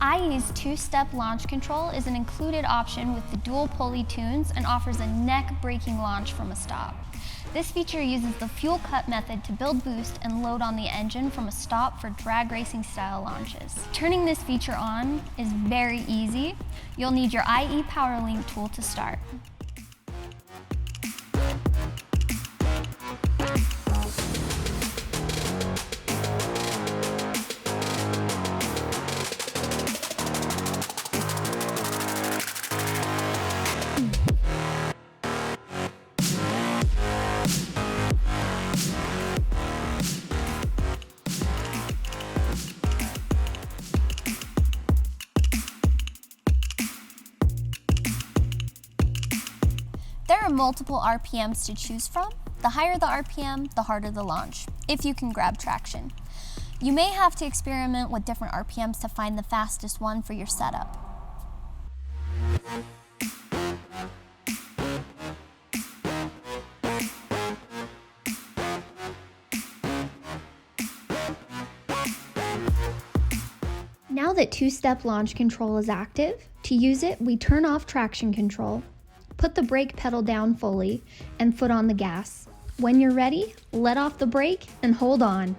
IE's two-step launch control is an included option with the dual pulley tunes and offers a neck braking launch from a stop. This feature uses the fuel cut method to build boost and load on the engine from a stop for drag racing style launches. Turning this feature on is very easy. You'll need your IE POWERlink tool to start. There are multiple RPMs to choose from. The higher the RPM, the harder the launch, if you can grab traction. You may have to experiment with different RPMs to find the fastest one for your setup. Now that two-step launch control is active, to use it, we turn off traction control. Put the brake pedal down fully and foot on the gas. When you're ready, let off the brake and hold on.